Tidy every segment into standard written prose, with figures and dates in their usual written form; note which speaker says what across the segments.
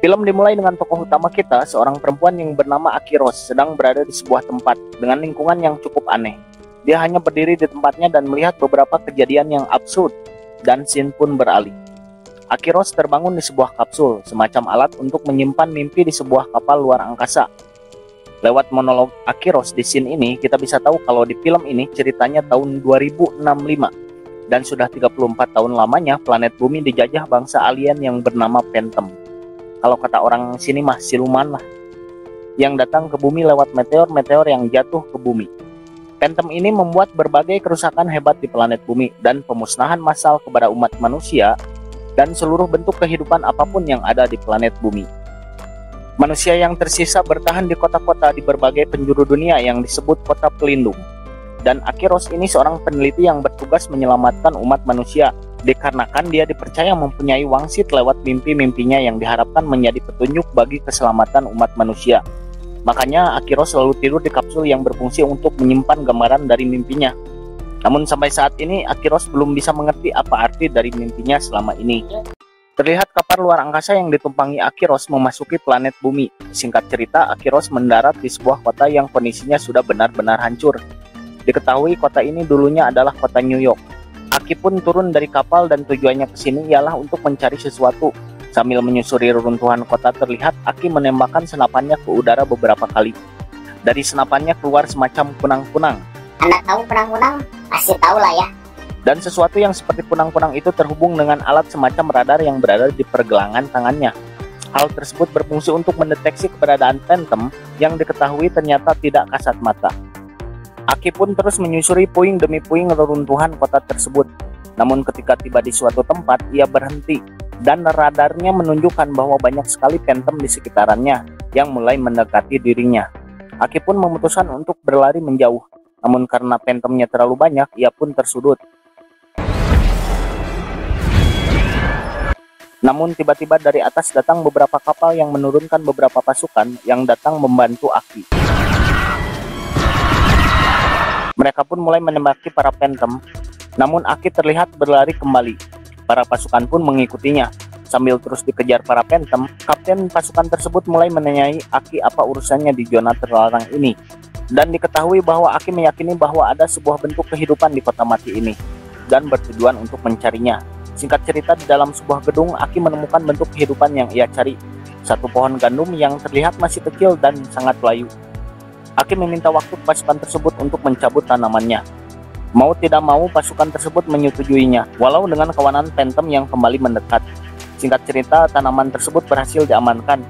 Speaker 1: Film dimulai dengan tokoh utama kita, seorang perempuan yang bernama Aki Rose, sedang berada di sebuah tempat dengan lingkungan yang cukup aneh. Dia hanya berdiri di tempatnya dan melihat beberapa kejadian yang absurd, dan scene pun beralih. Aki Rose terbangun di sebuah kapsul, semacam alat untuk menyimpan mimpi di sebuah kapal luar angkasa. Lewat monolog Aki Rose di scene ini, kita bisa tahu kalau di film ini ceritanya tahun 2065. Dan sudah 34 tahun lamanya planet bumi dijajah bangsa alien yang bernama Phantom. Kalau kata orang sini mah siluman lah, yang datang ke bumi lewat meteor-meteor yang jatuh ke bumi. Phantom ini membuat berbagai kerusakan hebat di planet bumi dan pemusnahan massal kepada umat manusia dan seluruh bentuk kehidupan apapun yang ada di planet bumi. Manusia yang tersisa bertahan di kota-kota di berbagai penjuru dunia yang disebut kota pelindung. Dan Aki Rose ini seorang peneliti yang bertugas menyelamatkan umat manusia, dikarenakan dia dipercaya mempunyai wangsit lewat mimpi-mimpinya yang diharapkan menjadi petunjuk bagi keselamatan umat manusia. Makanya Aki Rose selalu tidur di kapsul yang berfungsi untuk menyimpan gambaran dari mimpinya. Namun sampai saat ini Aki Rose belum bisa mengerti apa arti dari mimpinya selama ini. Terlihat kapal luar angkasa yang ditumpangi Aki Rose memasuki planet bumi. Singkat cerita, Aki Rose mendarat di sebuah kota yang kondisinya sudah benar-benar hancur. Diketahui kota ini dulunya adalah kota New York. Aki pun turun dari kapal dan tujuannya ke sini ialah untuk mencari sesuatu. Sambil menyusuri reruntuhan kota terlihat Aki menembakkan senapannya ke udara beberapa kali. Dari senapannya keluar semacam kunang-kunang.
Speaker 2: Anda tahu kunang-kunang? Pasti tahu lah ya.
Speaker 1: Dan sesuatu yang seperti kunang-kunang itu terhubung dengan alat semacam radar yang berada di pergelangan tangannya. Hal tersebut berfungsi untuk mendeteksi keberadaan Phantom yang diketahui ternyata tidak kasat mata. Aki pun terus menyusuri puing demi puing reruntuhan kota tersebut. Namun ketika tiba di suatu tempat, ia berhenti dan radarnya menunjukkan bahwa banyak sekali Phantom di sekitarannya yang mulai mendekati dirinya. Aki pun memutuskan untuk berlari menjauh. Namun karena Phantomnya terlalu banyak, ia pun tersudut. Namun tiba-tiba dari atas datang beberapa kapal yang menurunkan beberapa pasukan yang datang membantu Aki. Mereka pun mulai menembaki para Phantom, namun Aki terlihat berlari kembali. Para pasukan pun mengikutinya. Sambil terus dikejar para Phantom, kapten pasukan tersebut mulai menanyai Aki apa urusannya di zona terlarang ini. Dan diketahui bahwa Aki meyakini bahwa ada sebuah bentuk kehidupan di kota mati ini, dan bertujuan untuk mencarinya. Singkat cerita, di dalam sebuah gedung, Aki menemukan bentuk kehidupan yang ia cari. Satu pohon gandum yang terlihat masih kecil dan sangat layu. Aki meminta waktu pasukan tersebut untuk mencabut tanamannya. Mau tidak mau pasukan tersebut menyetujuinya, walau dengan kawanan Phantom yang kembali mendekat. Singkat cerita, tanaman tersebut berhasil diamankan,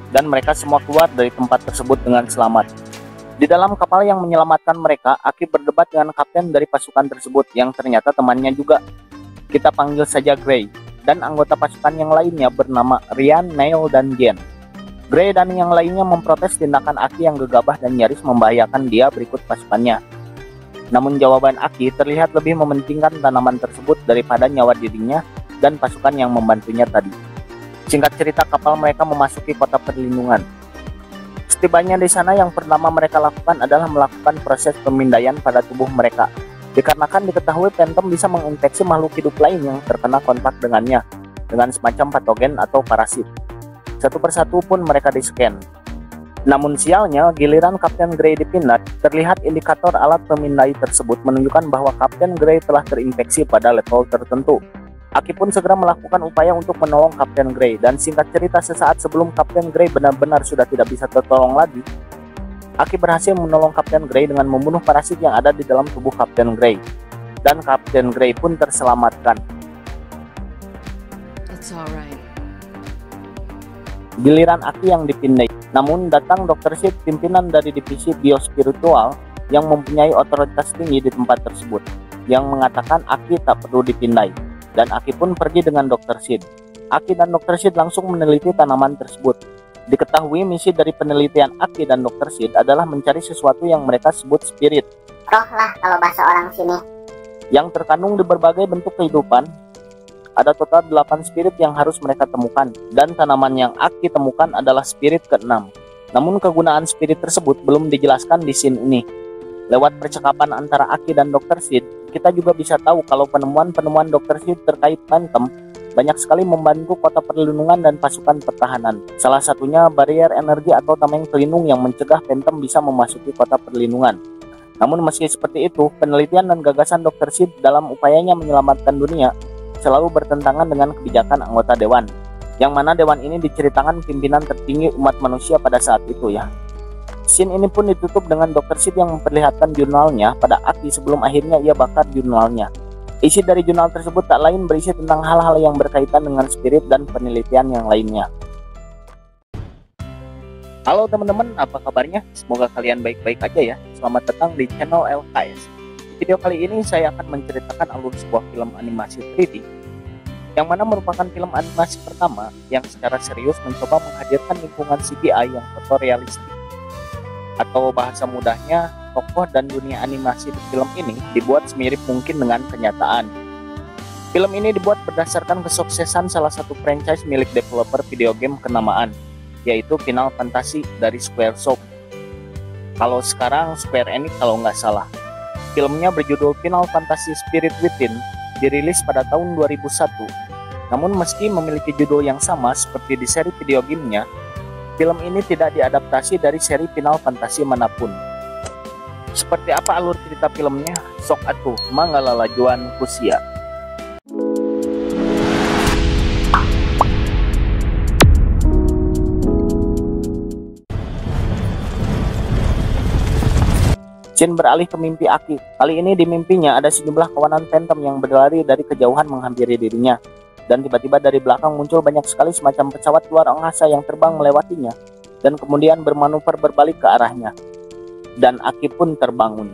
Speaker 1: dan mereka semua keluar dari tempat tersebut dengan selamat. Di dalam kapal yang menyelamatkan mereka, Aki berdebat dengan kapten dari pasukan tersebut yang ternyata temannya juga. Kita panggil saja Gray, dan anggota pasukan yang lainnya bernama Ryan, Neil, dan Jen. Gray dan yang lainnya memprotes tindakan Aki yang gegabah dan nyaris membahayakan dia berikut pasukannya. Namun jawaban Aki terlihat lebih mementingkan tanaman tersebut daripada nyawa dirinya dan pasukan yang membantunya tadi. Singkat cerita, kapal mereka memasuki kota perlindungan. Setibanya di sana, yang pertama mereka lakukan adalah melakukan proses pemindaian pada tubuh mereka. Dikarenakan diketahui Phantom bisa menginfeksi makhluk hidup lain yang terkena kontak dengannya, dengan semacam patogen atau parasit. Satu persatu pun mereka di-scan. Namun sialnya, giliran Kapten Gray dipindai, terlihat indikator alat pemindai tersebut menunjukkan bahwa Kapten Gray telah terinfeksi pada level tertentu. Aki pun segera melakukan upaya untuk menolong Kapten Gray, dan singkat cerita sesaat sebelum Kapten Gray benar-benar sudah tidak bisa tertolong lagi, Aki berhasil menolong Kapten Gray dengan membunuh parasit yang ada di dalam tubuh Kapten Gray, dan Kapten Gray pun terselamatkan.
Speaker 3: It's alright.
Speaker 1: Giliran Aki yang dipindai, namun datang Dr. Sid, pimpinan dari divisi biospiritual yang mempunyai otoritas tinggi di tempat tersebut, yang mengatakan Aki tak perlu dipindai, dan Aki pun pergi dengan Dr. Sid. Aki dan Dr. Sid langsung meneliti tanaman tersebut. Diketahui misi dari penelitian Aki dan Dr. Sid adalah mencari sesuatu yang mereka sebut spirit.
Speaker 2: Roh lah kalau bahasa orang sini.
Speaker 1: Yang terkandung di berbagai bentuk kehidupan. Ada total 8 spirit yang harus mereka temukan, dan tanaman yang Aki temukan adalah spirit ke-6. Namun kegunaan spirit tersebut belum dijelaskan di scene ini. Lewat percakapan antara Aki dan Dr. Sid, kita juga bisa tahu kalau penemuan-penemuan Dr. Sid terkait Phantom banyak sekali membantu kota perlindungan dan pasukan pertahanan. Salah satunya barrier energi atau tameng pelindung yang mencegah Phantom bisa memasuki kota perlindungan. Namun meski seperti itu, penelitian dan gagasan Dr. Sid dalam upayanya menyelamatkan dunia selalu bertentangan dengan kebijakan anggota dewan, yang mana dewan ini diceritakan pimpinan tertinggi umat manusia pada saat itu ya. Scene ini pun ditutup dengan Dr. Sid yang memperlihatkan jurnalnya pada Aki sebelum akhirnya ia bakar jurnalnya. Isi dari jurnal tersebut tak lain berisi tentang hal-hal yang berkaitan dengan spirit dan penelitian yang lainnya. Halo teman-teman, apa kabarnya? Semoga kalian baik-baik aja ya. Selamat datang di channel LKS. Di video kali ini saya akan menceritakan alur sebuah film animasi 3D, yang mana merupakan film animasi pertama yang secara serius mencoba menghadirkan lingkungan CGI yang fotorealistik. Atau bahasa mudahnya, tokoh dan dunia animasi di film ini dibuat semirip mungkin dengan kenyataan. Film ini dibuat berdasarkan kesuksesan salah satu franchise milik developer video game kenamaan, yaitu Final Fantasy dari Squaresoft. Kalau sekarang Square Enix kalau nggak salah. Filmnya berjudul Final Fantasy Spirit Within, dirilis pada tahun 2001. Namun meski memiliki judul yang sama seperti di seri video gamenya, film ini tidak diadaptasi dari seri Final Fantasy manapun. Seperti apa alur cerita filmnya? Sok atuh mangalalajuan kusia. Shin beralih ke mimpi Aki. Kali ini di mimpinya ada sejumlah kawanan Phantom yang berlari dari kejauhan menghampiri dirinya. Dan tiba-tiba dari belakang muncul banyak sekali semacam pesawat luar angkasa yang terbang melewatinya. Dan kemudian bermanuver berbalik ke arahnya. Dan Aki pun terbangun.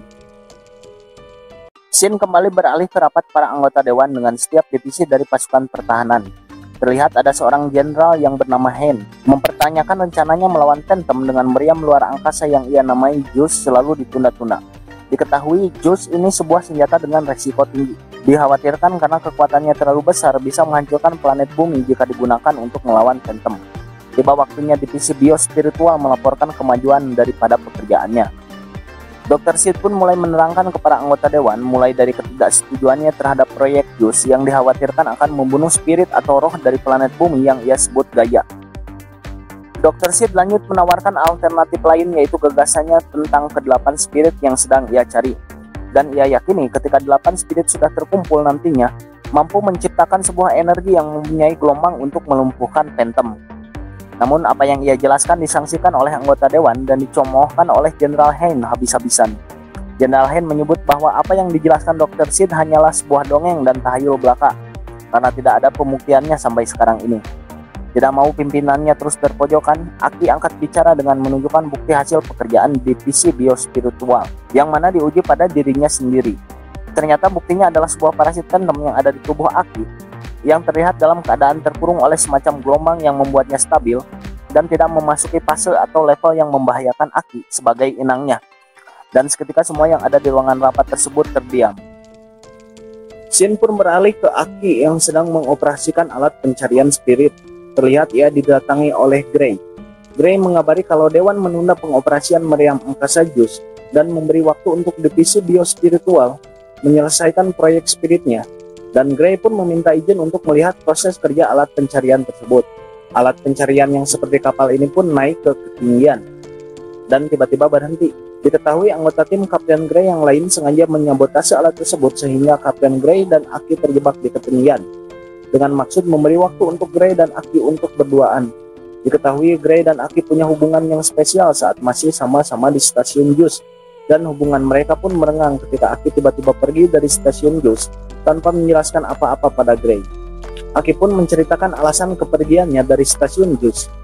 Speaker 1: Shin kembali beralih ke rapat para anggota dewan dengan setiap divisi dari pasukan pertahanan. Terlihat ada seorang jenderal yang bernama Hen mempertanyakan rencananya melawan Phantom dengan meriam luar angkasa yang ia namai Juice selalu ditunda-tunda. Diketahui Juice ini sebuah senjata dengan resiko tinggi. Dikhawatirkan karena kekuatannya terlalu besar bisa menghancurkan planet bumi jika digunakan untuk melawan Phantom. Tiba waktunya divisi biospiritual melaporkan kemajuan daripada pekerjaannya. Dr. Sid pun mulai menerangkan kepada anggota dewan mulai dari ketidaksetujuannya terhadap proyek Juice yang dikhawatirkan akan membunuh spirit atau roh dari planet bumi yang ia sebut Gaia. Dr. Sid lanjut menawarkan alternatif lain, yaitu gagasannya tentang ke-8 spirit yang sedang ia cari. Dan ia yakini ketika 8 spirit sudah terkumpul nantinya mampu menciptakan sebuah energi yang mempunyai gelombang untuk melumpuhkan Phantom. Namun apa yang ia jelaskan disangsikan oleh anggota dewan dan dicomoohkan oleh Jenderal Hein habis-habisan. Jenderal Hein menyebut bahwa apa yang dijelaskan Dr. Sid hanyalah sebuah dongeng dan tahayul belaka, karena tidak ada pembuktiannya sampai sekarang ini. Tidak mau pimpinannya terus terpojokan, Aki angkat bicara dengan menunjukkan bukti hasil pekerjaan divisi biospiritual, yang mana diuji pada dirinya sendiri. Ternyata buktinya adalah sebuah parasit Phantom yang ada di tubuh Aki, yang terlihat dalam keadaan terkurung oleh semacam gelombang yang membuatnya stabil dan tidak memasuki fase atau level yang membahayakan Aki sebagai inangnya. Dan seketika semua yang ada di ruangan rapat tersebut terdiam. Shin pun beralih ke Aki yang sedang mengoperasikan alat pencarian spirit. Terlihat ia didatangi oleh Gray. Gray mengabari kalau dewan menunda pengoperasian meriam angkasa Juice dan memberi waktu untuk divisi biospiritual menyelesaikan proyek spiritnya. Dan Gray pun meminta izin untuk melihat proses kerja alat pencarian tersebut. Alat pencarian yang seperti kapal ini pun naik ke ketinggian dan tiba-tiba berhenti. Diketahui anggota tim Kapten Gray yang lain sengaja menyabotase alat tersebut sehingga Kapten Gray dan Aki terjebak di ketinggian, dengan maksud memberi waktu untuk Gray dan Aki untuk berduaan. Diketahui Gray dan Aki punya hubungan yang spesial saat masih sama-sama di stasiun Juice, dan hubungan mereka pun merenggang ketika Aki tiba-tiba pergi dari stasiun Juice tanpa menjelaskan apa-apa pada Gray. Aki pun menceritakan alasan kepergiannya dari stasiun Juice.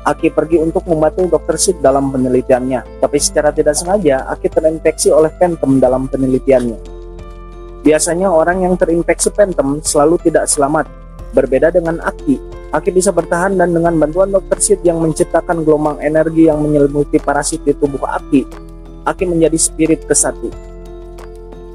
Speaker 1: Aki pergi untuk membantu Dr. Sid dalam penelitiannya, tapi secara tidak sengaja Aki terinfeksi oleh Phantom dalam penelitiannya. Biasanya orang yang terinfeksi Phantom selalu tidak selamat. Berbeda dengan Aki bisa bertahan dan dengan bantuan Dr. Sid yang menciptakan gelombang energi yang menyelimuti parasit di tubuh Aki menjadi spirit ke-1.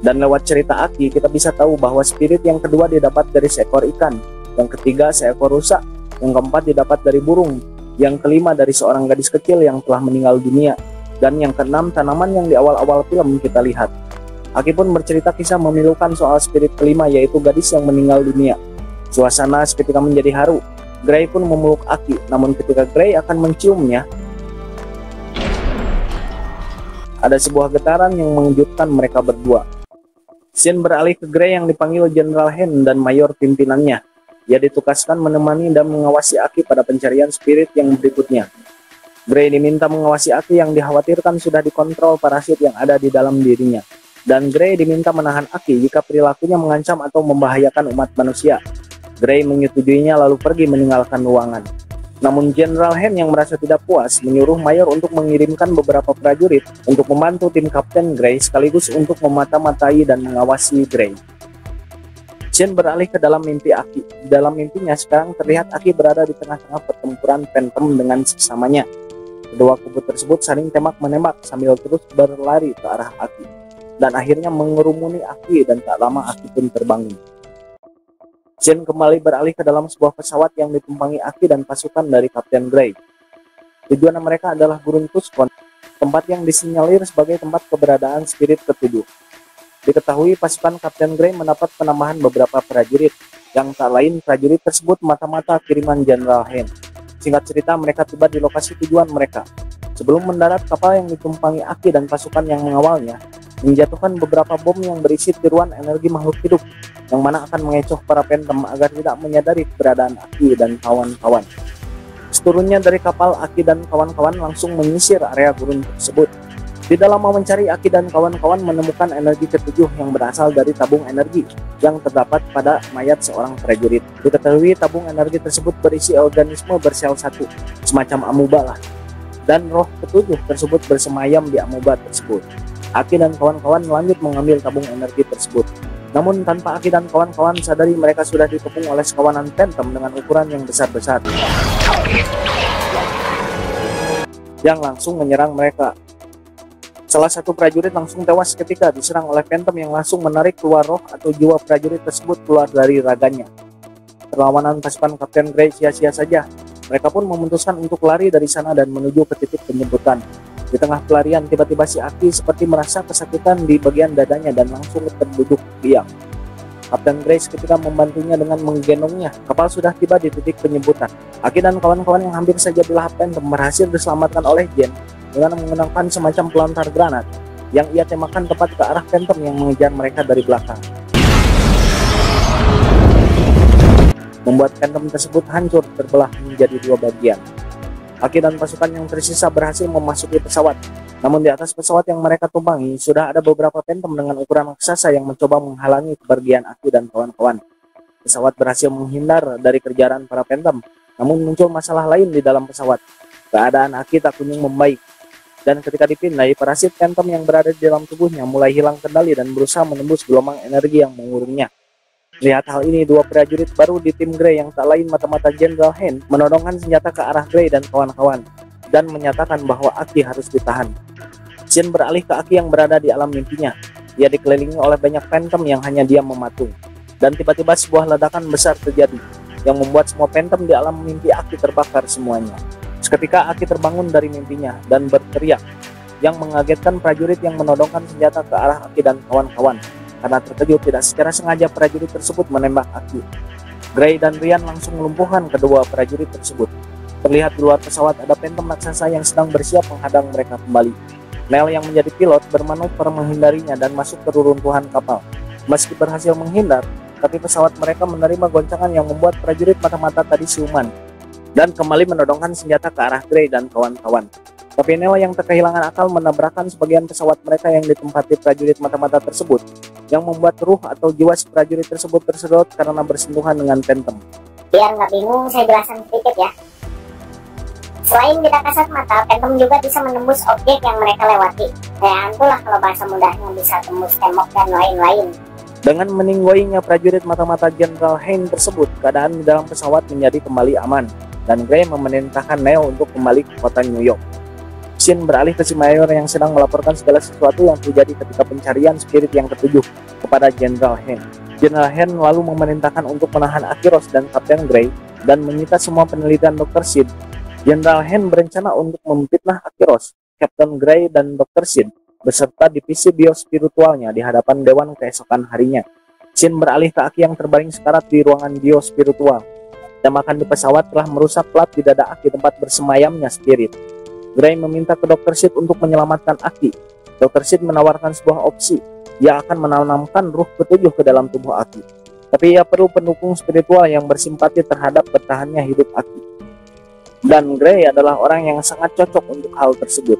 Speaker 1: Dan lewat cerita Aki, kita bisa tahu bahwa spirit yang kedua didapat dari seekor ikan, yang ketiga seekor rusa, yang keempat didapat dari burung, yang kelima dari seorang gadis kecil yang telah meninggal dunia, dan yang keenam tanaman yang di awal-awal film kita lihat. Aki pun bercerita kisah memilukan soal spirit kelima, yaitu gadis yang meninggal dunia. Suasana seketika menjadi haru. Gray pun memeluk Aki, namun ketika Gray akan menciumnya, ada sebuah getaran yang mengejutkan mereka berdua. Shin beralih ke Gray yang dipanggil Jenderal Hen dan mayor pimpinannya. Ia ditugaskan menemani dan mengawasi Aki pada pencarian spirit yang berikutnya. Gray diminta mengawasi Aki yang dikhawatirkan sudah dikontrol parasit yang ada di dalam dirinya. Dan Gray diminta menahan Aki jika perilakunya mengancam atau membahayakan umat manusia. Gray menyetujuinya lalu pergi meninggalkan ruangan. Namun Jenderal Hen yang merasa tidak puas menyuruh mayor untuk mengirimkan beberapa prajurit untuk membantu tim Kapten Gray sekaligus untuk memata-matai dan mengawasi Gray. Shin beralih ke dalam mimpi Aki. Di dalam mimpinya sekarang terlihat Aki berada di tengah-tengah pertempuran Phantom dengan sesamanya. Kedua kubu tersebut saling tembak-menembak sambil terus berlari ke arah Aki. Dan akhirnya mengerumuni Aki dan tak lama Aki pun terbangun. Shin kembali beralih ke dalam sebuah pesawat yang ditumpangi Aki dan pasukan dari Kapten Gray. Tujuan mereka adalah Gurun Tuskon, tempat yang disinyalir sebagai tempat keberadaan spirit ketujuh. Diketahui pasukan Kapten Gray mendapat penambahan beberapa prajurit, yang tak lain prajurit tersebut mata-mata kiriman Jenderal Hen. Singkat cerita, mereka tiba di lokasi tujuan mereka. Sebelum mendarat, kapal yang ditumpangi Aki dan pasukan yang mengawalnya menjatuhkan beberapa bom yang berisi tiruan energi makhluk hidup, yang mana akan mengecoh para Phantom agar tidak menyadari keberadaan Aki dan kawan-kawan. Seturunnya dari kapal, Aki dan kawan-kawan langsung menyisir area gurun tersebut. Tidak lama mencari, Aki dan kawan-kawan menemukan energi ketujuh yang berasal dari tabung energi yang terdapat pada mayat seorang prajurit. Diketahui tabung energi tersebut berisi organisme bersel satu, semacam amuba lah. Dan roh ketujuh tersebut bersemayam di amuba tersebut. Aki dan kawan-kawan lanjut mengambil tabung energi tersebut. Namun tanpa Aki dan kawan-kawan sadari, mereka sudah dikepung oleh sekawanan Phantom dengan ukuran yang besar-besar yang langsung menyerang mereka. Salah satu prajurit langsung tewas ketika diserang oleh Phantom yang langsung menarik keluar roh atau jiwa prajurit tersebut keluar dari raganya. Perlawanan pasukan Kapten Gray sia-sia saja. Mereka pun memutuskan untuk lari dari sana dan menuju ke titik penjemputan. Di tengah pelarian, tiba-tiba si Aki seperti merasa kesakitan di bagian dadanya dan langsung terduduk diam. Kapten Gray ketika membantunya dengan menggendongnya. Kapal sudah tiba di titik penjemputan. Aki dan kawan-kawan yang hampir saja dilahap Phantom berhasil diselamatkan oleh Jen dengan menggunakan semacam pelontar granat yang ia tembakkan tepat ke arah Phantom yang mengejar mereka dari belakang, membuat Phantom tersebut hancur terbelah menjadi dua bagian. Aki dan pasukan yang tersisa berhasil memasuki pesawat. Namun di atas pesawat yang mereka tumpangi sudah ada beberapa Phantom dengan ukuran raksasa yang mencoba menghalangi kepergian Aki dan kawan-kawan. Pesawat berhasil menghindar dari kejaran para Phantom, namun muncul masalah lain di dalam pesawat. Keadaan Aki tak kunjung membaik, dan ketika dipindai, parasit Phantom yang berada di dalam tubuhnya mulai hilang kendali dan berusaha menembus gelombang energi yang mengurungnya. Lihat hal ini, dua prajurit baru di tim Gray yang tak lain mata-mata Jenderal Hen menodongkan senjata ke arah Gray dan kawan-kawan dan menyatakan bahwa Aki harus ditahan. Shin beralih ke Aki yang berada di alam mimpinya. Ia dikelilingi oleh banyak Phantom yang hanya diam mematung. Dan tiba-tiba sebuah ledakan besar terjadi yang membuat semua Phantom di alam mimpi Aki terbakar semuanya. Seketika Aki terbangun dari mimpinya dan berteriak, yang mengagetkan prajurit yang menodongkan senjata ke arah Aki dan kawan-kawan. Karena terkejut, tidak secara sengaja prajurit tersebut menembak Aki. Gray dan Ryan langsung melumpuhkan kedua prajurit tersebut. Terlihat di luar pesawat ada Phantom raksasa yang sedang bersiap menghadang mereka kembali. Nell yang menjadi pilot bermanuver menghindarinya dan masuk ke reruntuhan kapal. Meski berhasil menghindar, tapi pesawat mereka menerima goncangan yang membuat prajurit mata-mata tadi siuman dan kembali menodongkan senjata ke arah Gray dan kawan-kawan. Tapi Nell yang kehilangan akal menabrakkan sebagian pesawat mereka yang ditempati prajurit mata-mata tersebut, yang membuat ruh atau jiwa si prajurit tersebut tersedot karena bersentuhan dengan Phantom.
Speaker 2: Biar nggak bingung, saya jelaskan sedikit ya. Selain tidak kasat mata, Phantom juga bisa menembus objek yang mereka lewati. Kayak itulah kalau bahasa mudahnya, bisa tembus tembok dan lain-lain.
Speaker 1: Dengan meninggoinya prajurit mata-mata Jenderal Hein tersebut, keadaan di dalam pesawat menjadi kembali aman, dan Gray memerintahkan Neo untuk kembali ke kota New York. Shin beralih ke si mayor yang sedang melaporkan segala sesuatu yang terjadi ketika pencarian spirit yang ketujuh kepada Jenderal Hen. Jenderal Hen lalu memerintahkan untuk menahan Akiros dan Kapten Gray dan menyita semua penelitian Dr. Sid. Jenderal Hen berencana untuk memfitnah Akiros, Kapten Gray, dan Dr. Sid beserta divisi biospiritualnya di hadapan Dewan keesokan harinya. Shin beralih ke Aki yang terbaring sekarat di ruangan biospiritual. Tembakan di pesawat telah merusak plat di dada Aki tempat bersemayamnya spirit. Gray meminta ke Dr. Sid untuk menyelamatkan Aki. Dr. Sid menawarkan sebuah opsi. Ia akan menanamkan ruh ketujuh ke dalam tubuh Aki. Tapi ia perlu pendukung spiritual yang bersimpati terhadap bertahannya hidup Aki. Dan Gray adalah orang yang sangat cocok untuk hal tersebut.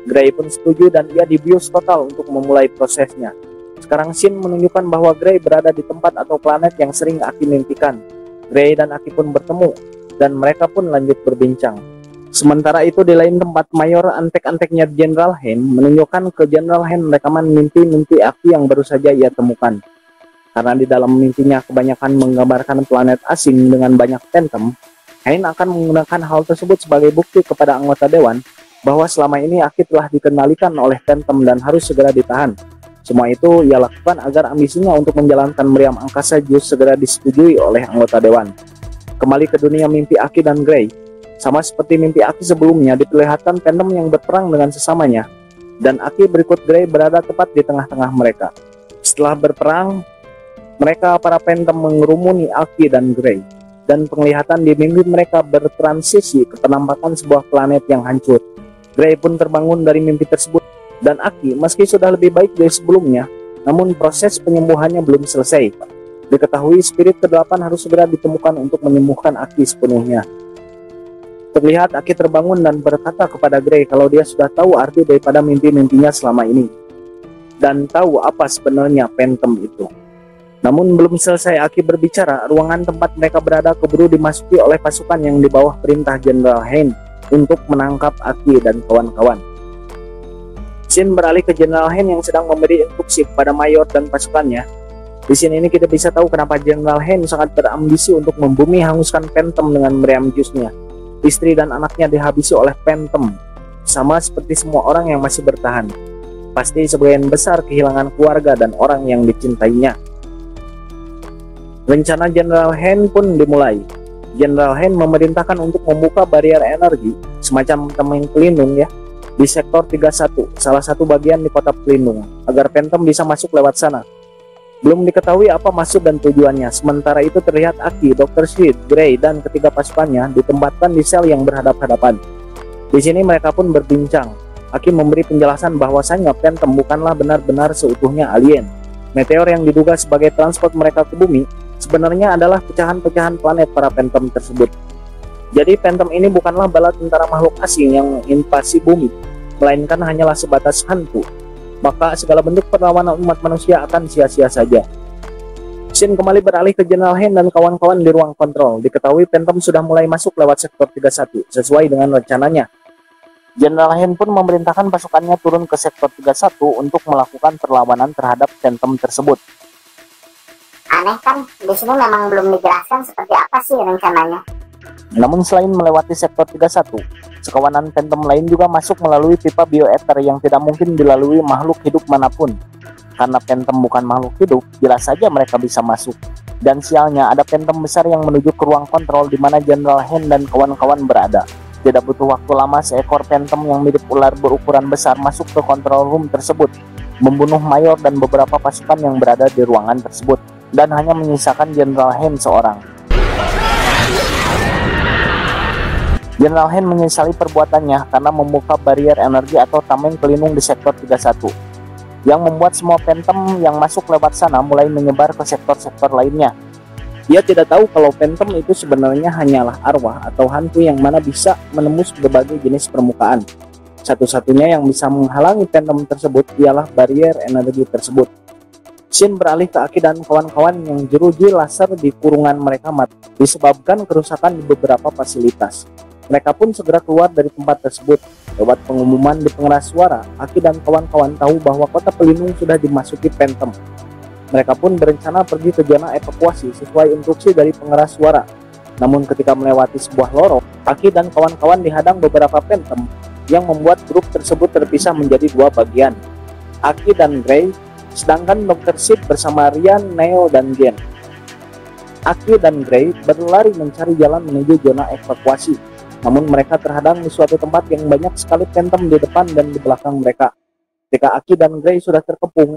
Speaker 1: Gray pun setuju dan ia dibius total untuk memulai prosesnya. Sekarang Shin menunjukkan bahwa Gray berada di tempat atau planet yang sering Aki mimpikan. Gray dan Aki pun bertemu, dan mereka pun lanjut berbincang. Sementara itu di lain tempat, Mayor antek-anteknya General Hein menunjukkan ke General Hein rekaman mimpi-mimpi Aki yang baru saja ia temukan. Karena di dalam mimpinya kebanyakan menggambarkan planet asing dengan banyak phantom, Hein akan menggunakan hal tersebut sebagai bukti kepada anggota Dewan bahwa selama ini Aki telah dikendalikan oleh phantom dan harus segera ditahan. Semua itu ia lakukan agar ambisinya untuk menjalankan meriam angkasa JUICE segera disetujui oleh anggota Dewan. Kembali ke dunia mimpi Aki dan Gray. Sama seperti mimpi Aki sebelumnya, diperlihatkan phantom yang berperang dengan sesamanya, dan Aki berikut Gray berada tepat di tengah-tengah mereka. Setelah berperang, mereka para phantom mengerumuni Aki dan Gray, dan penglihatan di mimpi mereka bertransisi ke penampakan sebuah planet yang hancur. Gray pun terbangun dari mimpi tersebut. Dan Aki meski sudah lebih baik dari sebelumnya, namun proses penyembuhannya belum selesai. Diketahui spirit ke-8 harus segera ditemukan untuk menyembuhkan Aki sepenuhnya. Terlihat Aki terbangun dan berkata kepada Gray kalau dia sudah tahu arti daripada mimpi-mimpinya selama ini, dan tahu apa sebenarnya phantom itu. Namun belum selesai Aki berbicara, ruangan tempat mereka berada keburu dimasuki oleh pasukan yang di bawah perintah General Hein untuk menangkap Aki dan kawan-kawan. Shin beralih ke General Hein yang sedang memberi instruksi kepada Mayor dan pasukannya. Di sini ini kita bisa tahu kenapa General Hein sangat berambisi untuk membumi hanguskan phantom dengan meriam JUICE-nya. Istri dan anaknya dihabisi oleh phantom, sama seperti semua orang yang masih bertahan. Pasti sebagian besar kehilangan keluarga dan orang yang dicintainya. Rencana General Hein pun dimulai. General Hein memerintahkan untuk membuka barrier energi, semacam tameng pelindung ya, di sektor 31, salah satu bagian di kota pelindung, agar phantom bisa masuk lewat sana. Belum diketahui apa maksud dan tujuannya. Sementara itu terlihat Aki, Dr. Sid, Gray, dan ketiga pasukannya ditempatkan di sel yang berhadap-hadapan. Di sini mereka pun berbincang. Aki memberi penjelasan bahwasannya phantom bukanlah benar-benar seutuhnya alien. Meteor yang diduga sebagai transport mereka ke bumi sebenarnya adalah pecahan-pecahan planet para phantom tersebut. Jadi phantom ini bukanlah bala tentara makhluk asing yang invasi bumi, melainkan hanyalah sebatas hantu. Maka segala bentuk perlawanan umat manusia akan sia-sia saja. Shin kembali beralih ke General Hein dan kawan-kawan di ruang kontrol. Diketahui phantom sudah mulai masuk lewat sektor 31, sesuai dengan rencananya. General Hein pun memerintahkan pasukannya turun ke sektor 31 untuk melakukan perlawanan terhadap phantom tersebut.
Speaker 2: Aneh kan, di sini memang belum dijelaskan seperti apa sih rencananya.
Speaker 1: Namun selain melewati sektor 31, sekawanan phantom lain juga masuk melalui pipa bioether yang tidak mungkin dilalui makhluk hidup manapun. Karena phantom bukan makhluk hidup, jelas saja mereka bisa masuk. Dan sialnya ada phantom besar yang menuju ke ruang kontrol di mana General Hein dan kawan-kawan berada. Tidak butuh waktu lama, seekor phantom yang mirip ular berukuran besar masuk ke control room tersebut, membunuh Mayor dan beberapa pasukan yang berada di ruangan tersebut, dan hanya menyisakan General Hein seorang. General Hein menyesali perbuatannya karena membuka barrier energi atau tameng pelindung di sektor 31, yang membuat semua phantom yang masuk lewat sana mulai menyebar ke sektor-sektor lainnya. Dia tidak tahu kalau phantom itu sebenarnya hanyalah arwah atau hantu yang mana bisa menembus berbagai jenis permukaan. Satu-satunya yang bisa menghalangi phantom tersebut ialah barrier energi tersebut. Shin beralih ke Aki dan kawan-kawan yang jeruji laser di kurungan mereka mati disebabkan kerusakan di beberapa fasilitas. Mereka pun segera keluar dari tempat tersebut. Lewat pengumuman di pengeras suara, Aki dan kawan-kawan tahu bahwa kota pelindung sudah dimasuki phantom. Mereka pun berencana pergi ke zona evakuasi sesuai instruksi dari pengeras suara. Namun ketika melewati sebuah lorong, Aki dan kawan-kawan dihadang beberapa phantom yang membuat grup tersebut terpisah menjadi dua bagian. Aki dan Gray, sedangkan Dr. Sid bersama Ryan, Neo, dan Jen. Aki dan Gray berlari mencari jalan menuju zona evakuasi. Namun mereka terhadang di suatu tempat yang banyak sekali phantom di depan dan di belakang mereka. Ketika Aki dan Gray sudah terkepung,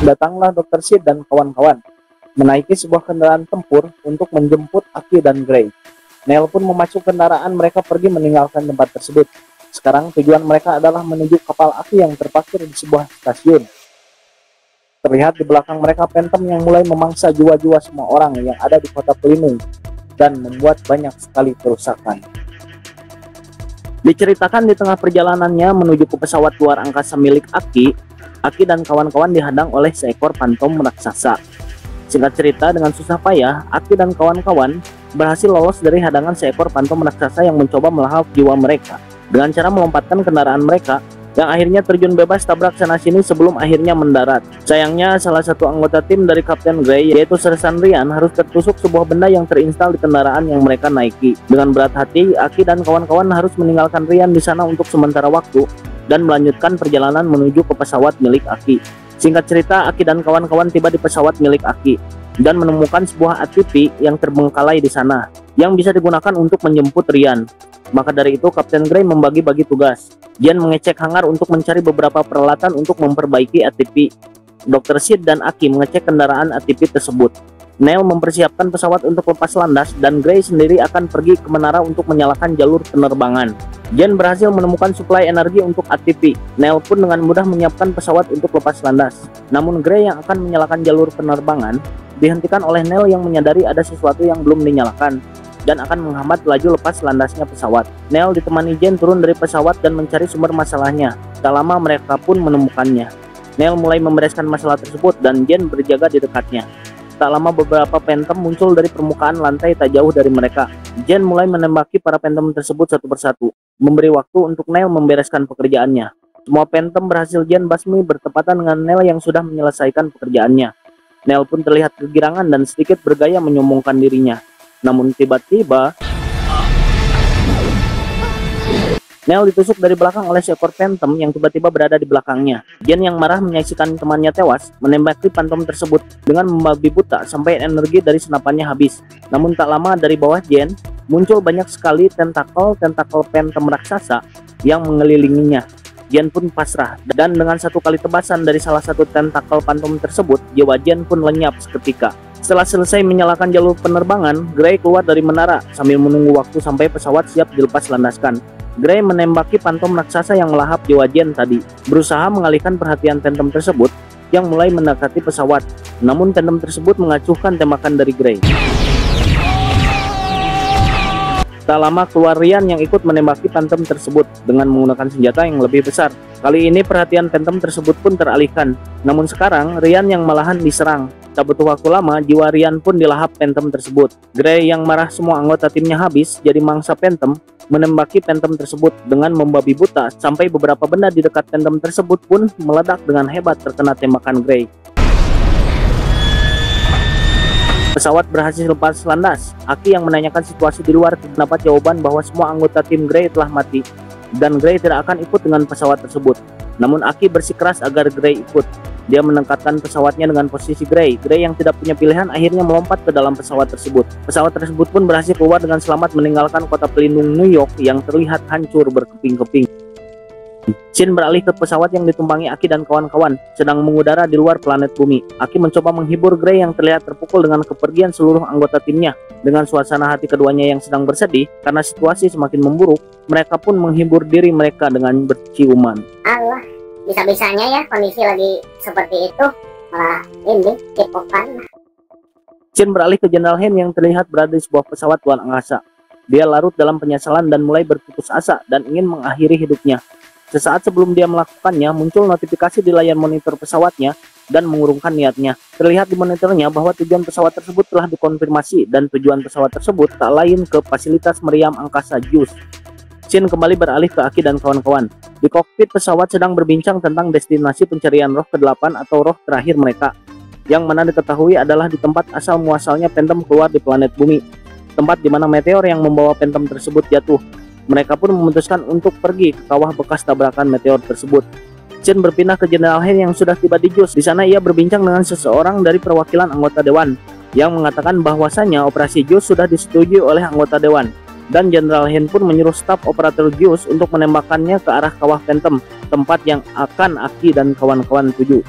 Speaker 1: Datanglah Dr. Sid dan kawan-kawan menaiki sebuah kendaraan tempur untuk menjemput Aki dan Gray. Neil pun memacu kendaraan mereka pergi meninggalkan tempat tersebut. Sekarang tujuan mereka adalah menuju kapal Aki yang terparkir di sebuah stasiun. Terlihat di belakang mereka Phantom yang mulai memangsa jiwa-jiwa semua orang yang ada di kota pelindung dan membuat banyak sekali kerusakan. Diceritakan di tengah perjalanannya menuju ke pesawat luar angkasa milik Aki, Aki dan kawan-kawan dihadang oleh seekor Phantom raksasa. Singkat cerita, dengan susah payah, Aki dan kawan-kawan berhasil lolos dari hadangan seekor Phantom raksasa yang mencoba melahap jiwa mereka dengan cara melompatkan kendaraan mereka yang akhirnya terjun bebas tabrak sana-sini sebelum akhirnya mendarat. Sayangnya, salah satu anggota tim dari Kapten Gray, yaitu Sersan Ryan, harus tertusuk sebuah benda yang terinstal di kendaraan yang mereka naiki. Dengan berat hati, Aki dan kawan-kawan harus meninggalkan Ryan di sana untuk sementara waktu dan melanjutkan perjalanan menuju ke pesawat milik Aki. Singkat cerita, Aki dan kawan-kawan tiba di pesawat milik Aki dan menemukan sebuah ATV yang terbengkalai di sana yang bisa digunakan untuk menjemput Ryan. Maka dari itu Kapten Gray membagi-bagi tugas. Jen mengecek hangar untuk mencari beberapa peralatan untuk memperbaiki ATV. Dr. Sid dan Aki mengecek kendaraan ATV tersebut. Neil mempersiapkan pesawat untuk lepas landas dan Gray sendiri akan pergi ke menara untuk menyalakan jalur penerbangan. Jen berhasil menemukan suplai energi untuk ATV. Neil pun dengan mudah menyiapkan pesawat untuk lepas landas. Namun Gray yang akan menyalakan jalur penerbangan dihentikan oleh Neil yang menyadari ada sesuatu yang belum dinyalakan dan akan menghambat laju lepas landasnya pesawat. Neil ditemani Jen turun dari pesawat dan mencari sumber masalahnya. Tak lama mereka pun menemukannya. Neil mulai membereskan masalah tersebut dan Jen berjaga di dekatnya. Tak lama beberapa Phantom muncul dari permukaan lantai tak jauh dari mereka. Jen mulai menembaki para Phantom tersebut satu persatu, memberi waktu untuk Neil membereskan pekerjaannya. Semua Phantom berhasil Jen basmi bertepatan dengan Neil yang sudah menyelesaikan pekerjaannya. Neil pun terlihat kegirangan dan sedikit bergaya menyombongkan dirinya. Namun tiba-tiba Neil ditusuk dari belakang oleh seekor Phantom yang tiba-tiba berada di belakangnya. Jen yang marah menyaksikan temannya tewas, menembaki Phantom tersebut dengan membabi buta sampai energi dari senapannya habis. Namun tak lama dari bawah Jen, muncul banyak sekali tentakel Phantom raksasa yang mengelilinginya. Jen pun pasrah, dan dengan satu kali tebasan dari salah satu tentakel Phantom tersebut, jiwa Jen pun lenyap seketika. Setelah selesai menyalakan jalur penerbangan, Gray keluar dari menara sambil menunggu waktu sampai pesawat siap dilepas landaskan. Gray menembaki Phantom raksasa yang melahap jiwa Jen tadi, berusaha mengalihkan perhatian Phantom tersebut yang mulai mendekati pesawat. Namun Phantom tersebut mengacuhkan tembakan dari Gray. Tak lama keluar Ryan yang ikut menembaki Phantom tersebut dengan menggunakan senjata yang lebih besar. Kali ini perhatian Phantom tersebut pun teralihkan. Namun sekarang Ryan yang malahan diserang. Tak butuh waktu lama, jiwa Ryan pun dilahap Phantom tersebut. Gray yang marah semua anggota timnya habis jadi mangsa Phantom, menembaki Phantom tersebut dengan membabi buta sampai beberapa benda di dekat Phantom tersebut pun meledak dengan hebat terkena tembakan Gray. Pesawat berhasil lepas landas. Aki yang menanyakan situasi di luar mendapat jawaban bahwa semua anggota tim Gray telah mati dan Gray tidak akan ikut dengan pesawat tersebut. Namun Aki bersikeras agar Gray ikut. Dia menempatkan pesawatnya dengan posisi Gray. Gray yang tidak punya pilihan akhirnya melompat ke dalam pesawat tersebut. Pesawat tersebut pun berhasil keluar dengan selamat meninggalkan kota pelindung New York yang terlihat hancur berkeping-keping. Shin beralih ke pesawat yang ditumpangi Aki dan kawan-kawan sedang mengudara di luar planet bumi. Aki mencoba menghibur Gray yang terlihat terpukul dengan kepergian seluruh anggota timnya. Dengan suasana hati keduanya yang sedang bersedih karena situasi semakin memburuk, mereka pun menghibur diri mereka dengan berciuman.
Speaker 2: Allah, bisa-bisanya ya kondisi lagi seperti itu malah ini kepokan.
Speaker 1: Shin beralih ke Jenderal Han yang terlihat berada di sebuah pesawat luar angkasa. Dia larut dalam penyesalan dan mulai berputus asa dan ingin mengakhiri hidupnya. Sesaat sebelum dia melakukannya, muncul notifikasi di layar monitor pesawatnya dan mengurungkan niatnya. Terlihat di monitornya bahwa tujuan pesawat tersebut telah dikonfirmasi dan tujuan pesawat tersebut tak lain ke fasilitas meriam angkasa JUICE. Shin kembali beralih ke Aki dan kawan-kawan. Di kokpit pesawat sedang berbincang tentang destinasi pencarian roh ke-8 atau roh terakhir mereka, yang mana diketahui adalah di tempat asal muasalnya Phantom keluar di planet bumi, tempat di mana meteor yang membawa Phantom tersebut jatuh. Mereka pun memutuskan untuk pergi ke kawah bekas tabrakan meteor tersebut. Shin berpindah ke Jenderal Han yang sudah tiba di JUICE. Di sana ia berbincang dengan seseorang dari perwakilan anggota dewan yang mengatakan bahwasanya operasi JUICE sudah disetujui oleh anggota dewan, dan Jenderal Han pun menyuruh staf operator JUICE untuk menembakkannya ke arah kawah Phantom, tempat yang akan Aki dan kawan-kawan tuju.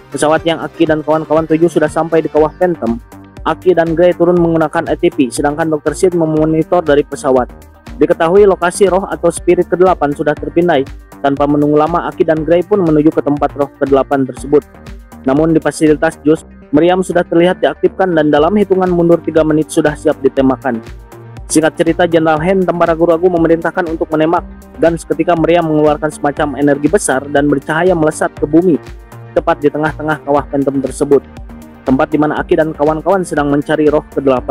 Speaker 1: Pesawat yang Aki dan kawan-kawan tuju sudah sampai di kawah Phantom. Aki dan Gray turun menggunakan ATP, sedangkan Dr. Sid memonitor dari pesawat. Diketahui lokasi roh atau spirit ke-8 sudah terpindai. Tanpa menunggu lama, Aki dan Gray pun menuju ke tempat roh ke-8 tersebut. Namun di fasilitas JUS, meriam sudah terlihat diaktifkan dan dalam hitungan mundur 3 menit sudah siap ditembakkan. Singkat cerita, Jenderal Hen tanpa ragu-ragu memerintahkan untuk menembak, dan seketika meriam mengeluarkan semacam energi besar dan bercahaya melesat ke bumi, tepat di tengah-tengah kawah Phantom tersebut, tempat di mana Aki dan kawan-kawan sedang mencari roh ke-8.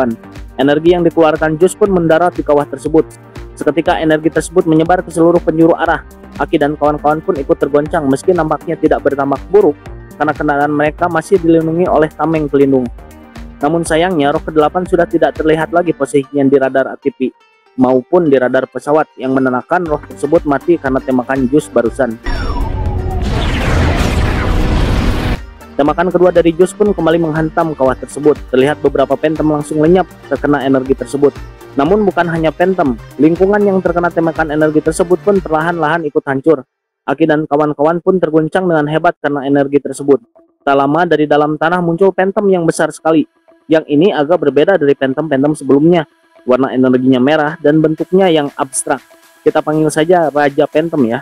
Speaker 1: Energi yang dikeluarkan JUS pun mendarat di kawah tersebut. Seketika energi tersebut menyebar ke seluruh penjuru arah. Aki dan kawan-kawan pun ikut tergoncang meski nampaknya tidak berdampak buruk karena kendaraan mereka masih dilindungi oleh tameng pelindung. Namun sayangnya roh ke-8 sudah tidak terlihat lagi posisinya di radar ATP maupun di radar pesawat, yang menandakan roh tersebut mati karena tembakan JUS barusan. Tembakan kedua dari JUS pun kembali menghantam kawah tersebut. Terlihat beberapa Phantom langsung lenyap terkena energi tersebut. Namun bukan hanya Phantom, lingkungan yang terkena tembakan energi tersebut pun perlahan-lahan ikut hancur. Aki dan kawan-kawan pun terguncang dengan hebat karena energi tersebut. Tak lama dari dalam tanah muncul Phantom yang besar sekali. Yang ini agak berbeda dari Phantom sebelumnya. Warna energinya merah dan bentuknya yang abstrak. Kita panggil saja Raja Phantom ya.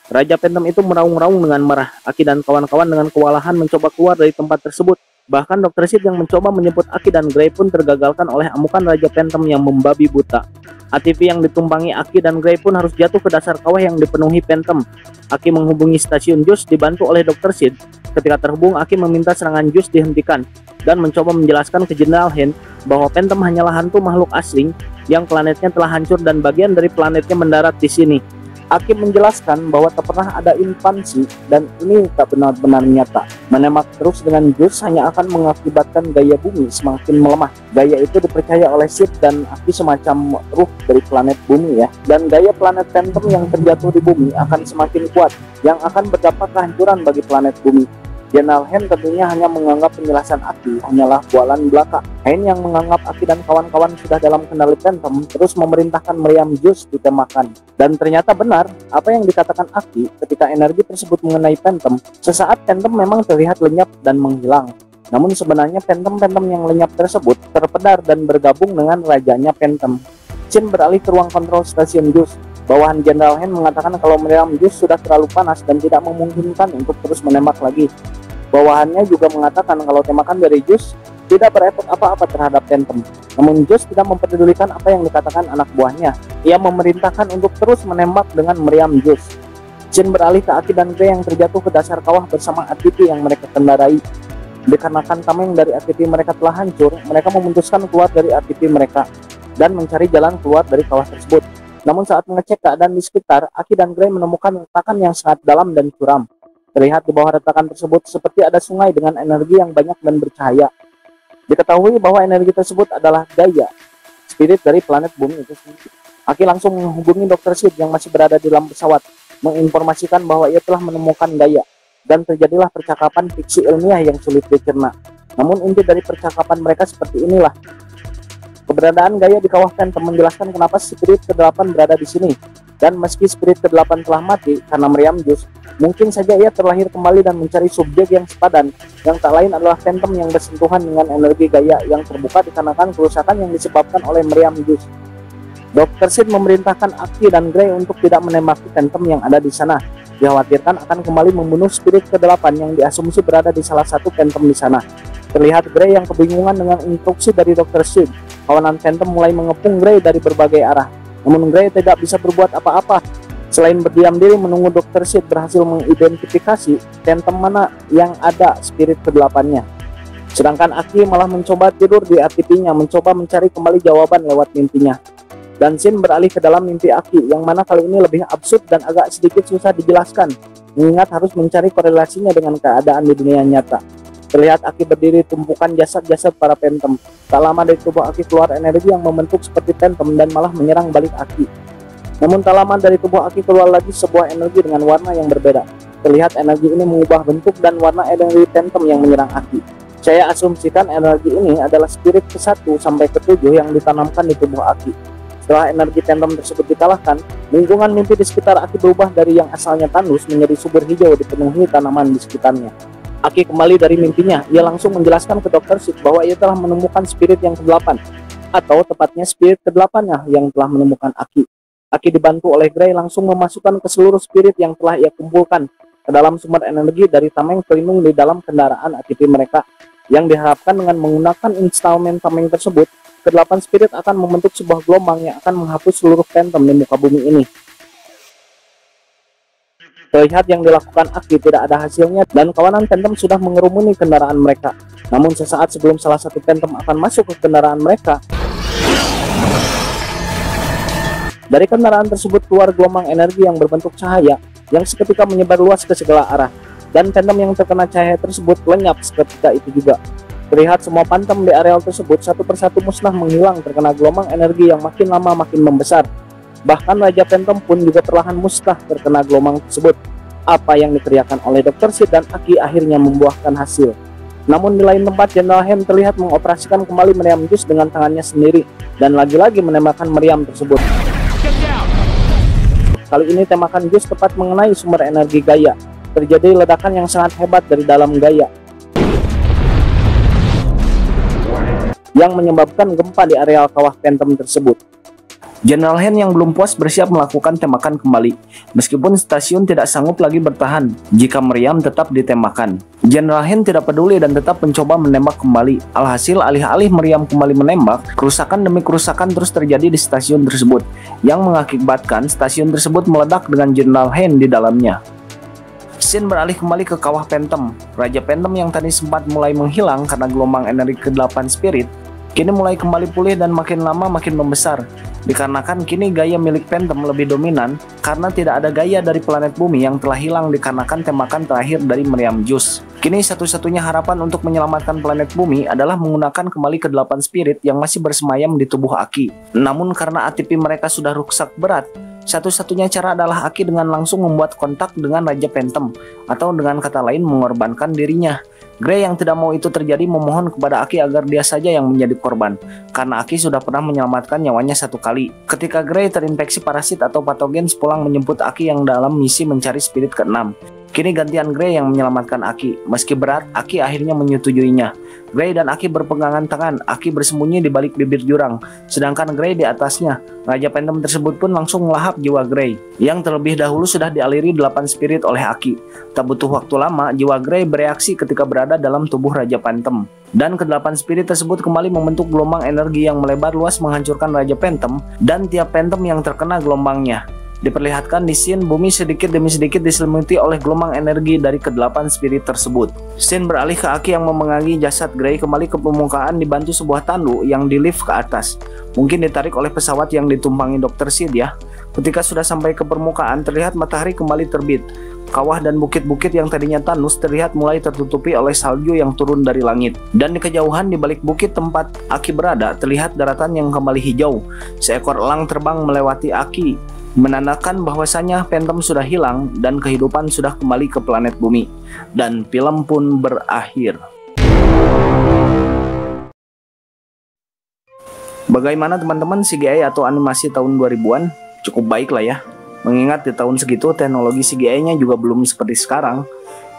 Speaker 1: Raja Phantom itu meraung-raung dengan marah. Aki dan kawan-kawan dengan kewalahan mencoba keluar dari tempat tersebut. Bahkan Dr. Sid yang mencoba menyebut Aki dan Gray pun tergagalkan oleh amukan Raja Phantom yang membabi buta. ATV yang ditumpangi Aki dan Gray pun harus jatuh ke dasar kawah yang dipenuhi Phantom. Aki menghubungi stasiun JUS dibantu oleh Dr. Sid. Ketika terhubung, Aki meminta serangan JUS dihentikan dan mencoba menjelaskan ke Jenderal Hen bahwa Phantom hanyalah hantu makhluk asing yang planetnya telah hancur dan bagian dari planetnya mendarat di sini. Aki menjelaskan bahwa tak pernah ada invasi dan ini tak benar-benar nyata. Menembak terus dengan JUS hanya akan mengakibatkan gaya bumi semakin melemah. Gaya itu dipercaya oleh Sid dan Aki semacam ruh dari planet bumi ya. Dan gaya planet Phantom yang terjatuh di bumi akan semakin kuat, yang akan berdampak kehancuran bagi planet bumi. Jenderal Hen tentunya hanya menganggap penjelasan Aki hanyalah bualan belaka. Hen yang menganggap Aki dan kawan-kawan sudah dalam kendali Phantom terus memerintahkan meriam JUS ditembakkan. Dan ternyata benar apa yang dikatakan Aki ketika energi tersebut mengenai Phantom. Sesaat Phantom memang terlihat lenyap dan menghilang. Namun sebenarnya Phantom yang lenyap tersebut terpedar dan bergabung dengan rajanya Phantom. Chin beralih ke ruang kontrol stasiun JUS. Bawahan Jenderal Hen mengatakan kalau meriam JUS sudah terlalu panas dan tidak memungkinkan untuk terus menembak lagi. Bawahannya juga mengatakan kalau tembakan dari JUS tidak berefek apa-apa terhadap Phantom. Namun JUS tidak mempedulikan apa yang dikatakan anak buahnya. Ia memerintahkan untuk terus menembak dengan meriam JUS. Chin beralih ke Aki dan Gray yang terjatuh ke dasar kawah bersama ATV yang mereka kendarai. Dikarenakan tameng dari ATV mereka telah hancur, mereka memutuskan keluar dari ATV mereka dan mencari jalan keluar dari kawah tersebut. Namun saat mengecek keadaan di sekitar, Aki dan Gray menemukan retakan yang sangat dalam dan curam. Terlihat di bawah retakan tersebut seperti ada sungai dengan energi yang banyak dan bercahaya. Diketahui bahwa energi tersebut adalah Gaia, spirit dari planet bumi itu sendiri. Aki langsung menghubungi Dr. Sid yang masih berada di dalam pesawat, menginformasikan bahwa ia telah menemukan Gaia, dan terjadilah percakapan fiksi ilmiah yang sulit dicerna. Namun inti dari percakapan mereka seperti inilah. Keberadaan Gaia di kawah Phantom menjelaskan kenapa spirit ke-8 berada di sini. Dan meski spirit ke-8 telah mati karena meriam JUS, mungkin saja ia terlahir kembali dan mencari subjek yang sepadan, yang tak lain adalah Phantom yang bersentuhan dengan energi Gaia yang terbuka dikarenakan kerusakan yang disebabkan oleh meriam JUS. Dr. Sid memerintahkan Aki dan Gray untuk tidak menembaki Phantom yang ada di sana. Dikhawatirkan akan kembali membunuh spirit ke-8 yang diasumsi berada di salah satu Phantom di sana. Terlihat Gray yang kebingungan dengan instruksi dari Dr. Sid. Kawanan Phantom mulai mengepung Gray dari berbagai arah. Namun Gray tidak bisa berbuat apa-apa selain berdiam diri menunggu Dr. Sid berhasil mengidentifikasi Phantom mana yang ada spirit ke-8-nya. Sedangkan Aki malah mencoba tidur di ATP-nya, mencoba mencari kembali jawaban lewat mimpinya. Dan Shin beralih ke dalam mimpi Aki, yang mana kali ini lebih absurd dan agak sedikit susah dijelaskan, mengingat harus mencari korelasinya dengan keadaan di dunia nyata. Terlihat Aki berdiri tumpukan jasad-jasad para Phantom. Tak lama dari tubuh Aki keluar energi yang membentuk seperti Phantom dan malah menyerang balik Aki. Namun tak lama dari tubuh Aki keluar lagi sebuah energi dengan warna yang berbeda. Terlihat energi ini mengubah bentuk dan warna energi Phantom yang menyerang Aki. Saya asumsikan energi ini adalah spirit ke-1 sampai ke-7 yang ditanamkan di tubuh Aki. Setelah energi Phantom tersebut dikalahkan, lingkungan mimpi di sekitar Aki berubah dari yang asalnya tandus menjadi subur hijau dipenuhi tanaman di sekitarnya. Aki kembali dari mimpinya. Ia langsung menjelaskan ke Dr. Sid bahwa ia telah menemukan spirit yang ke-8, atau tepatnya spirit ke-8-nya yang telah menemukan Aki. Aki dibantu oleh Gray langsung memasukkan ke seluruh spirit yang telah ia kumpulkan ke dalam sumber energi dari tameng pelindung di dalam kendaraan ATP mereka, yang diharapkan dengan menggunakan installment tameng tersebut, ke-8 spirit akan membentuk sebuah gelombang yang akan menghapus seluruh phantom di muka bumi ini. Terlihat yang dilakukan Aki tidak ada hasilnya dan kawanan phantom sudah mengerumuni kendaraan mereka. Namun sesaat sebelum salah satu phantom akan masuk ke kendaraan mereka, dari kendaraan tersebut keluar gelombang energi yang berbentuk cahaya yang seketika menyebar luas ke segala arah, dan phantom yang terkena cahaya tersebut lenyap seketika itu juga. Terlihat semua phantom di areal tersebut satu persatu musnah menghilang terkena gelombang energi yang makin lama makin membesar. Bahkan Raja Phantom pun juga perlahan musnah terkena gelombang tersebut. Apa yang diteriakan oleh Dr. Sid dan Aki akhirnya membuahkan hasil. Namun di lain tempat, General Hem terlihat mengoperasikan kembali meriam jus dengan tangannya sendiri dan lagi-lagi menembakkan meriam tersebut. Kali ini tembakan jus tepat mengenai sumber energi Gaia. Terjadi ledakan yang sangat hebat dari dalam Gaia yang menyebabkan gempa di areal kawah Phantom tersebut. General Hen yang belum puas bersiap melakukan tembakan kembali, meskipun stasiun tidak sanggup lagi bertahan jika meriam tetap ditembakkan. General Hen tidak peduli dan tetap mencoba menembak kembali. Alhasil alih-alih meriam kembali menembak, kerusakan demi kerusakan terus terjadi di stasiun tersebut, yang mengakibatkan stasiun tersebut meledak dengan General Hen di dalamnya. Scene beralih kembali ke kawah Phantom. Raja Phantom yang tadi sempat mulai menghilang karena gelombang energi ke-8 spirit, kini mulai kembali pulih dan makin lama makin membesar. Dikarenakan kini Gaia milik Phantom lebih dominan karena tidak ada Gaia dari planet bumi yang telah hilang dikarenakan tembakan terakhir dari meriam jus. Kini satu-satunya harapan untuk menyelamatkan planet bumi adalah menggunakan kembali ke-8 spirit yang masih bersemayam di tubuh Aki. Namun karena ATP mereka sudah rusak berat, satu-satunya cara adalah Aki dengan langsung membuat kontak dengan Raja Phantom, atau dengan kata lain mengorbankan dirinya. Gray yang tidak mau itu terjadi memohon kepada Aki agar dia saja yang menjadi korban, karena Aki sudah pernah menyelamatkan nyawanya satu kali. Ketika Gray terinfeksi parasit atau patogen sepulang menjemput Aki yang dalam misi mencari spirit ke-6. Kini gantian Gray yang menyelamatkan Aki. Meski berat, Aki akhirnya menyetujuinya. Gray dan Aki berpegangan tangan. Aki bersembunyi di balik bibir jurang, sedangkan Gray di atasnya. Raja Phantom tersebut pun langsung melahap jiwa Gray, yang terlebih dahulu sudah dialiri 8 spirit oleh Aki. Tak butuh waktu lama, jiwa Gray bereaksi ketika berada dalam tubuh Raja Phantom. Dan ke-8 spirit tersebut kembali membentuk gelombang energi yang melebar luas menghancurkan Raja Phantom dan tiap Phantom yang terkena gelombangnya. Diperlihatkan di scene bumi sedikit demi sedikit diselimuti oleh gelombang energi dari ke-8 spirit tersebut. Scene beralih ke Aki yang memegangi jasad Gray kembali ke permukaan dibantu sebuah tandu yang dilift ke atas. Mungkin ditarik oleh pesawat yang ditumpangi Dr. Sid ya. Ketika sudah sampai ke permukaan, terlihat matahari kembali terbit. Kawah dan bukit-bukit yang tadinya tandus terlihat mulai tertutupi oleh salju yang turun dari langit. Dan di kejauhan di balik bukit tempat Aki berada, terlihat daratan yang kembali hijau. Seekor elang terbang melewati Aki, menandakan bahwasanya Phantom sudah hilang dan kehidupan sudah kembali ke planet bumi. Dan film pun berakhir. Bagaimana teman-teman, CGI atau animasi tahun 2000-an? Cukup baik lah ya. Mengingat di tahun segitu teknologi CGI-nya juga belum seperti sekarang.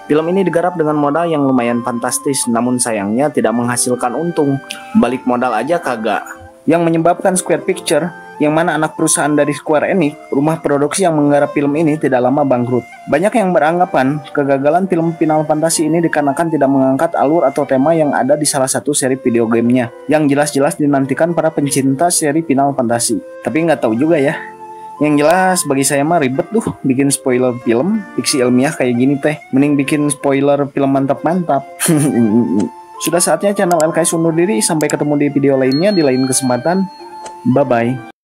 Speaker 1: Film ini digarap dengan modal yang lumayan fantastis, namun sayangnya tidak menghasilkan untung. Balik modal aja kagak. Yang menyebabkan Square Picture, yang mana anak perusahaan dari Square Enix, rumah produksi yang menggarap film ini, tidak lama bangkrut. Banyak yang beranggapan kegagalan film Final Fantasy ini dikarenakan tidak mengangkat alur atau tema yang ada di salah satu seri video gamenya, yang jelas-jelas dinantikan para pencinta seri Final Fantasy. Tapi nggak tahu juga ya. Yang jelas bagi saya mah ribet tuh bikin spoiler film fiksi ilmiah kayak gini teh. Mending bikin spoiler film mantap-mantap. Sudah saatnya channel LKS undur diri. Sampai ketemu di video lainnya di lain kesempatan. Bye-bye.